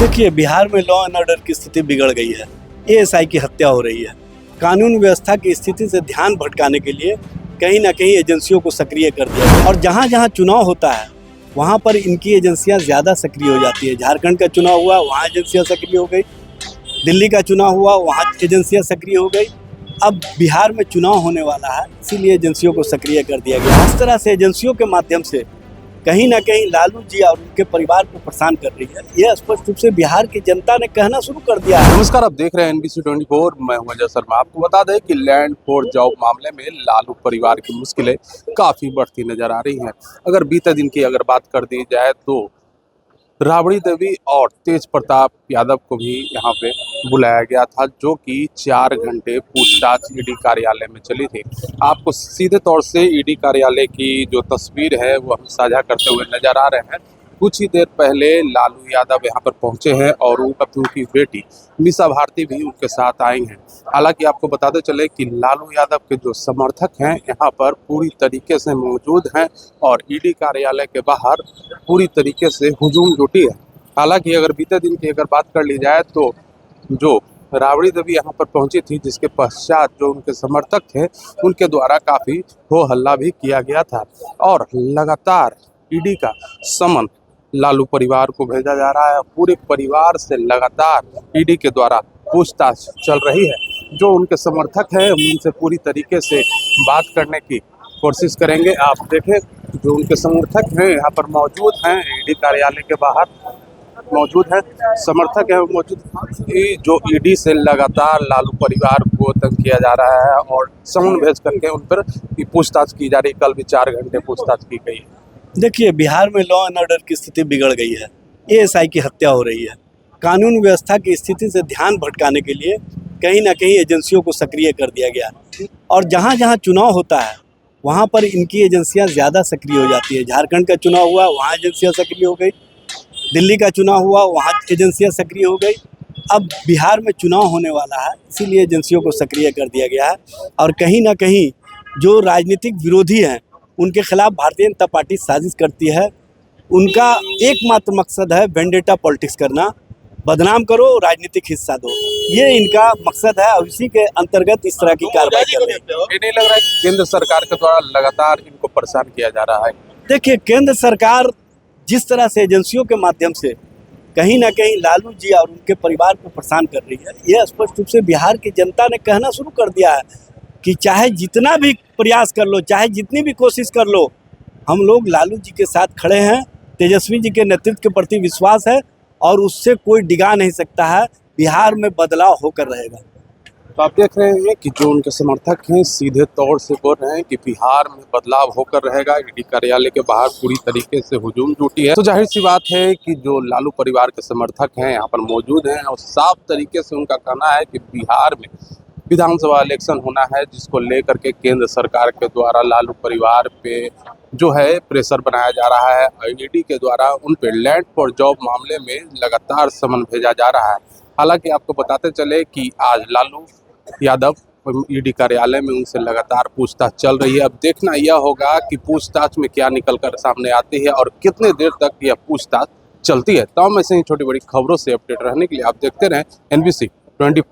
देखिए, बिहार में law and order की स्थिति बिगड़ गई है। एएसआई की हत्या हो रही है। कानून व्यवस्था की स्थिति से ध्यान भटकाने के लिए कहीं ना कहीं एजेंसियों को सक्रिय कर दिया गया और जहां जहां चुनाव होता है वहां पर इनकी एजेंसियां ज़्यादा सक्रिय हो जाती है। झारखंड का चुनाव हुआ, वहाँ एजेंसियां सक्रिय हो गई। दिल्ली का चुनाव हुआ, वहाँ एजेंसियां सक्रिय हो गई। अब बिहार में चुनाव होने वाला है, इसीलिए एजेंसियों को सक्रिय कर दिया गया। इस तरह से एजेंसियों के माध्यम से कहीं ना कहीं लालू जी और उनके परिवार को परेशान कर रही है। यह स्पष्ट रूप से बिहार की जनता ने कहना शुरू कर दिया है। नमस्कार, आप देख रहे हैं NBC 24। मैं हूं अजय शर्मा। आपको बता दें कि लैंड फॉर जॉब मामले में लालू परिवार की मुश्किलें काफी बढ़ती नजर आ रही हैं। अगर बीते दिन की बात कर दी जाए तो राबड़ी देवी और तेज प्रताप यादव को भी यहाँ पे बुलाया गया था, जो कि 4 घंटे पूछताछ ईडी कार्यालय में चली थी। आपको सीधे तौर से ईडी कार्यालय की जो तस्वीर है वो हम साझा करते हुए नजर आ रहे हैं। कुछ ही देर पहले लालू यादव यहाँ पर पहुंचे हैं और उनकी बेटी मीसा भारती भी उनके साथ आई हैं। हालांकि आपको बताते चले कि लालू यादव के जो समर्थक हैं यहाँ पर पूरी तरीके से मौजूद हैं और ईडी कार्यालय के बाहर पूरी तरीके से हुजूम जुटी है। हालांकि अगर बीते दिन की बात कर ली जाए तो जो राबड़ी देवी यहाँ पर पहुंची थी, जिसके पश्चात जो उनके समर्थक थे उनके द्वारा काफ़ी हो हल्ला भी किया गया था और लगातार ईडी का समन लालू परिवार को भेजा जा रहा है। पूरे परिवार से लगातार ईडी के द्वारा पूछताछ चल रही है। जो उनके समर्थक हैं उनसे पूरी तरीके से बात करने की कोशिश करेंगे। आप देखें, जो उनके समर्थक हैं यहाँ पर मौजूद हैं, ईडी कार्यालय के बाहर मौजूद हैं, समर्थक हैं मौजूद। जो ईडी से लगातार लालू परिवार को तंग किया जा रहा है और समन भेज करके उन पर पूछताछ की जा रही। कल भी 4 घंटे पूछताछ की गई। देखिए, बिहार में लॉ एंड ऑर्डर की स्थिति बिगड़ गई है। एएसआई की हत्या हो रही है। कानून व्यवस्था की स्थिति से ध्यान भटकाने के लिए कहीं ना कहीं एजेंसियों को सक्रिय कर दिया गया और जहां जहां चुनाव होता है वहां पर इनकी एजेंसियां ज़्यादा सक्रिय हो जाती है। झारखंड का चुनाव हुआ, वहाँ एजेंसियां सक्रिय हो गई। दिल्ली का चुनाव हुआ, वहाँ एजेंसियां सक्रिय हो गई। अब बिहार में चुनाव होने वाला है, इसीलिए एजेंसियों को सक्रिय कर दिया गया है और कहीं ना कहीं जो राजनीतिक विरोधी हैं उनके खिलाफ भारतीय जनता पार्टी साजिश करती है। उनका एकमात्र मकसद है वेंडेटा पॉलिटिक्स करना, बदनाम करो, राजनीतिक हिस्सा दो। ये इनका मकसद है और इसी के अंतर्गत इस तरह की कार्रवाई कर रही है। ये नहीं लग रहा है कि केंद्र सरकार के द्वारा लगातार इनको परेशान किया जा रहा है? देखिए, केंद्र सरकार जिस तरह से एजेंसियों के माध्यम से कहीं ना कहीं लालू जी और उनके परिवार को परेशान कर रही है, यह स्पष्ट रूप से बिहार की जनता ने कहना शुरू कर दिया है कि चाहे जितना भी प्रयास कर लो, चाहे जितनी भी कोशिश कर लो, हम लोग लालू जी के साथ खड़े हैं। तेजस्वी जी के नेतृत्व के प्रति विश्वास है और उससे कोई डिगा नहीं सकता है। बिहार में बदलाव होकर रहेगा। तो आप देख रहे हैं कि जो उनके समर्थक हैं सीधे तौर से बोल रहे हैं कि बिहार में बदलाव होकर रहेगा। ईडी कार्यालय के बाहर पूरी तरीके से हुजूम जुटी है। तो जाहिर सी बात है कि जो लालू परिवार के समर्थक हैं यहाँ पर मौजूद हैं और साफ तरीके से उनका कहना है कि बिहार में विधानसभा इलेक्शन होना है, जिसको लेकर के केंद्र सरकार के द्वारा लालू परिवार पे जो है प्रेशर बनाया जा रहा है। ईडी के द्वारा उन पे लैंड फॉर जॉब मामले में लगातार समन भेजा जा रहा है। हालांकि आपको बताते चले कि आज लालू यादव ईडी कार्यालय में उनसे लगातार पूछताछ चल रही है। अब देखना यह होगा कि पूछताछ में क्या निकल कर सामने आती है और कितने देर तक यह पूछताछ चलती है। तमाम ऐसे ही छोटी बड़ी खबरों से अपडेट रहने के लिए आप देखते रहें NBC 24।